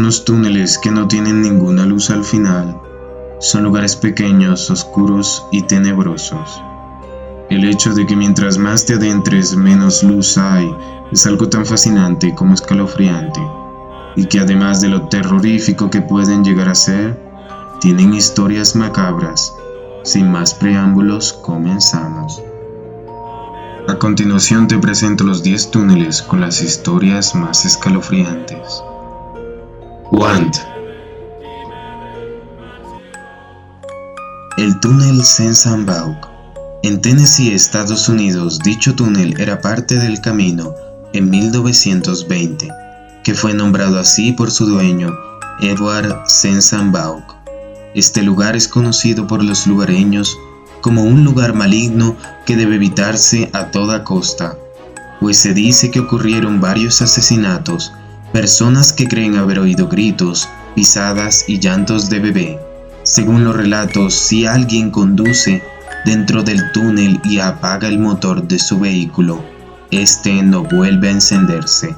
unos túneles que no tienen ninguna luz al final. Son lugares pequeños, oscuros y tenebrosos. El hecho de que mientras más te adentres menos luz hay es algo tan fascinante como escalofriante, y que además de lo terrorífico que pueden llegar a ser, tienen historias macabras. Sin más preámbulos, comenzamos. A continuación te presento los 10 túneles con las historias más escalofriantes. Want. El túnel Sensambauc. En Tennessee, Estados Unidos, dicho túnel era parte del camino en 1920, que fue nombrado así por su dueño, Edward Sensambauc. Este lugar es conocido por los lugareños como un lugar maligno que debe evitarse a toda costa, pues se dice que ocurrieron varios asesinatos, personas que creen haber oído gritos, pisadas y llantos de bebé. Según los relatos, si alguien conduce dentro del túnel y apaga el motor de su vehículo, este no vuelve a encenderse.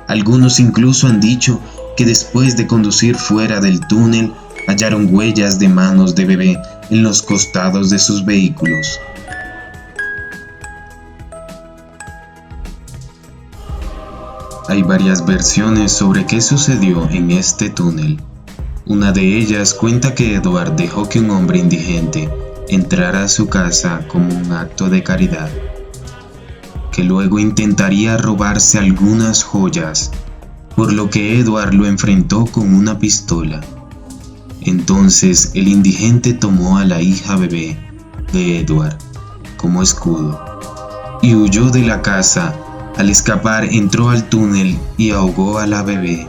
Algunos incluso han dicho que después de conducir fuera del túnel, hallaron huellas de manos de bebé en los costados de sus vehículos. Hay varias versiones sobre qué sucedió en este túnel. Una de ellas cuenta que Edward dejó que un hombre indigente entrara a su casa como un acto de caridad, que luego intentaría robarse algunas joyas, por lo que Edward lo enfrentó con una pistola. Entonces el indigente tomó a la hija bebé de Edward como escudo y huyó de la casa. Al escapar entró al túnel y ahogó a la bebé.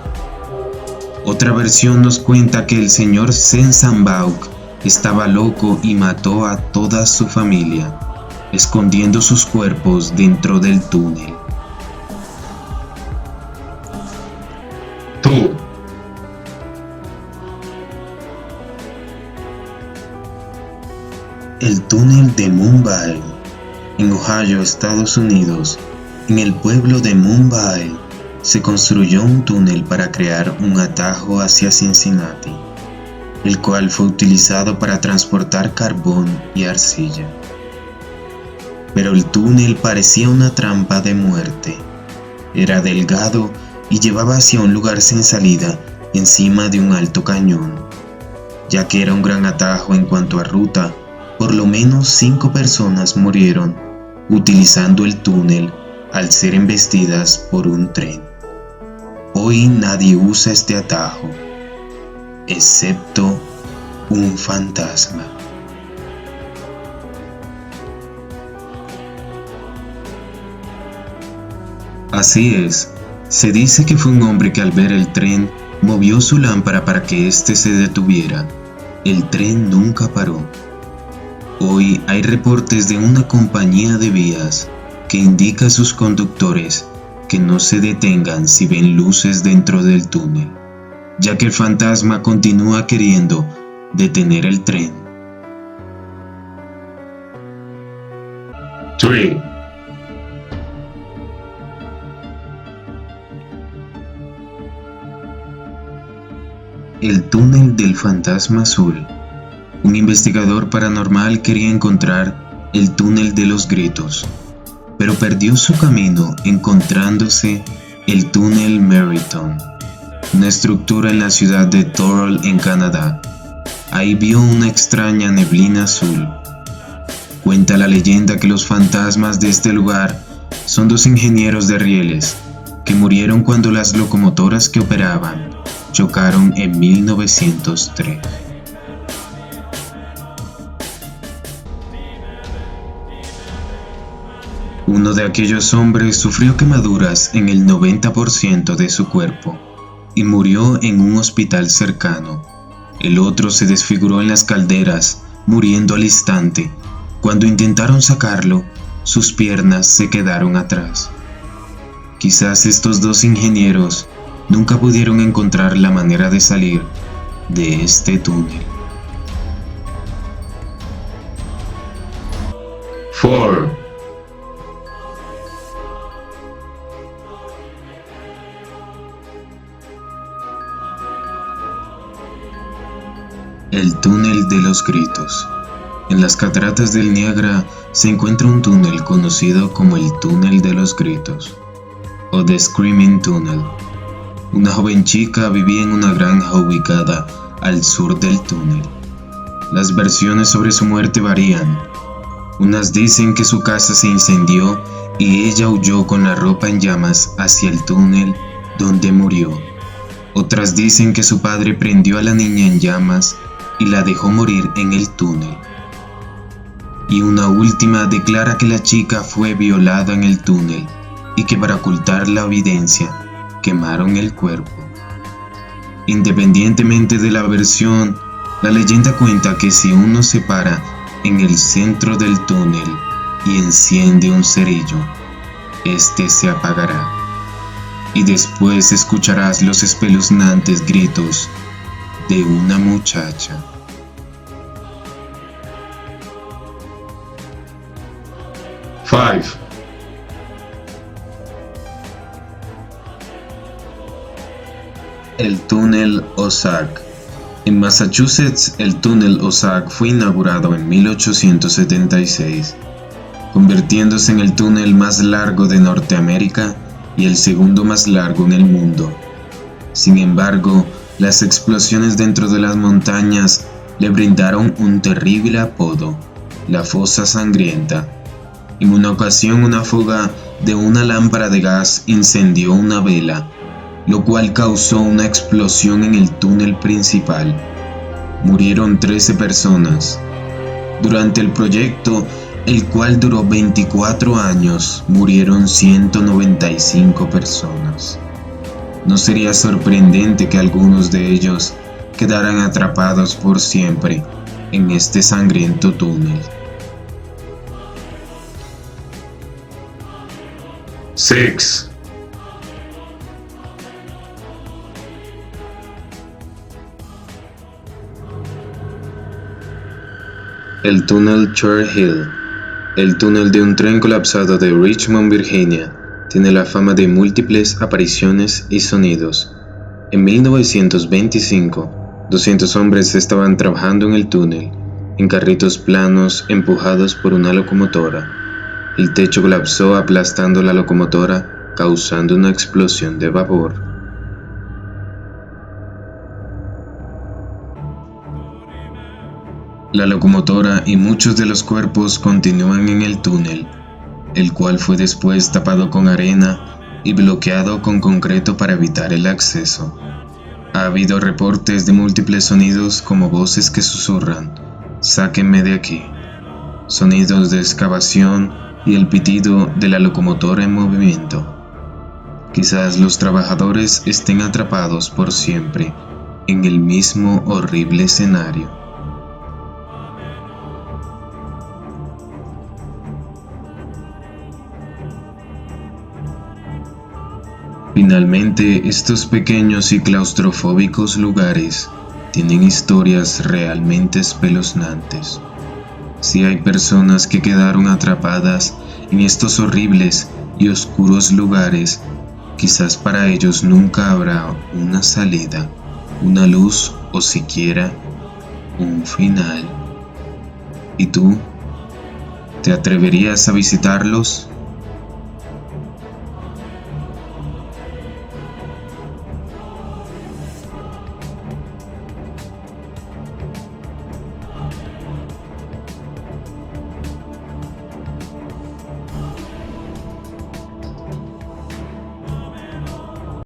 Otra versión nos cuenta que el señor Sensambauc estaba loco y mató a toda su familia, escondiendo sus cuerpos dentro del túnel. Tú. El túnel de Mumbai. En Ohio, Estados Unidos, en el pueblo de Mumbai, se construyó un túnel para crear un atajo hacia Cincinnati, el cual fue utilizado para transportar carbón y arcilla. Pero el túnel parecía una trampa de muerte. Era delgado y llevaba hacia un lugar sin salida encima de un alto cañón. Ya que era un gran atajo en cuanto a ruta, por lo menos 5 personas murieron utilizando el túnel al ser embestidas por un tren. Hoy nadie usa este atajo, excepto un fantasma. Así es, se dice que fue un hombre que al ver el tren movió su lámpara para que éste se detuviera. El tren nunca paró. Hoy hay reportes de una compañía de vías que indica a sus conductores que no se detengan si ven luces dentro del túnel, ya que el fantasma continúa queriendo detener el tren. 3. El túnel del fantasma azul. Un investigador paranormal quería encontrar el túnel de los gritos, pero perdió su camino encontrándose el túnel Meriton, una estructura en la ciudad de Thorold en Canadá. Ahí vio una extraña neblina azul. Cuenta la leyenda que los fantasmas de este lugar son 2 ingenieros de rieles que murieron cuando las locomotoras que operaban chocaron en 1903. Uno de aquellos hombres sufrió quemaduras en el 90% de su cuerpo y murió en un hospital cercano. El otro se desfiguró en las calderas, muriendo al instante. Cuando intentaron sacarlo, sus piernas se quedaron atrás. Quizás estos 2 ingenieros nunca pudieron encontrar la manera de salir de este túnel. 4. El túnel de los gritos. En las cataratas del Niágara se encuentra un túnel conocido como el túnel de los gritos, o The Screaming Tunnel. Una joven chica vivía en una granja ubicada al sur del túnel. Las versiones sobre su muerte varían. Unas dicen que su casa se incendió y ella huyó con la ropa en llamas hacia el túnel donde murió. Otras dicen que su padre prendió a la niña en llamas y la dejó morir en el túnel. Y una última declara que la chica fue violada en el túnel y que para ocultar la evidencia quemaron el cuerpo. Independientemente de la versión, la leyenda cuenta que si uno se para en el centro del túnel y enciende un cerillo, este se apagará, y después escucharás los espeluznantes gritos de una muchacha. El túnel Ozark. En Massachusetts, el túnel Ozark fue inaugurado en 1876, convirtiéndose en el túnel más largo de Norteamérica y el segundo más largo en el mundo. Sin embargo, las explosiones dentro de las montañas le brindaron un terrible apodo, la Fosa Sangrienta. En una ocasión, una fuga de una lámpara de gas incendió una vela, lo cual causó una explosión en el túnel principal. Murieron 13 personas. Durante el proyecto, el cual duró 24 años, murieron 195 personas. No sería sorprendente que algunos de ellos quedaran atrapados por siempre en este sangriento túnel. 6. El túnel Churchill. El túnel de un tren colapsado de Richmond, Virginia, tiene la fama de múltiples apariciones y sonidos. En 1925, 200 hombres estaban trabajando en el túnel, en carritos planos empujados por una locomotora. El techo colapsó aplastando la locomotora, causando una explosión de vapor. La locomotora y muchos de los cuerpos continúan en el túnel, el cual fue después tapado con arena y bloqueado con concreto para evitar el acceso. Ha habido reportes de múltiples sonidos como voces que susurran, "Sáquenme de aquí", sonidos de excavación y el pitido de la locomotora en movimiento. Quizás los trabajadores estén atrapados por siempre en el mismo horrible escenario. Finalmente, estos pequeños y claustrofóbicos lugares tienen historias realmente espeluznantes. Si hay personas que quedaron atrapadas en estos horribles y oscuros lugares, quizás para ellos nunca habrá una salida, una luz o siquiera un final. ¿Y tú? ¿Te atreverías a visitarlos?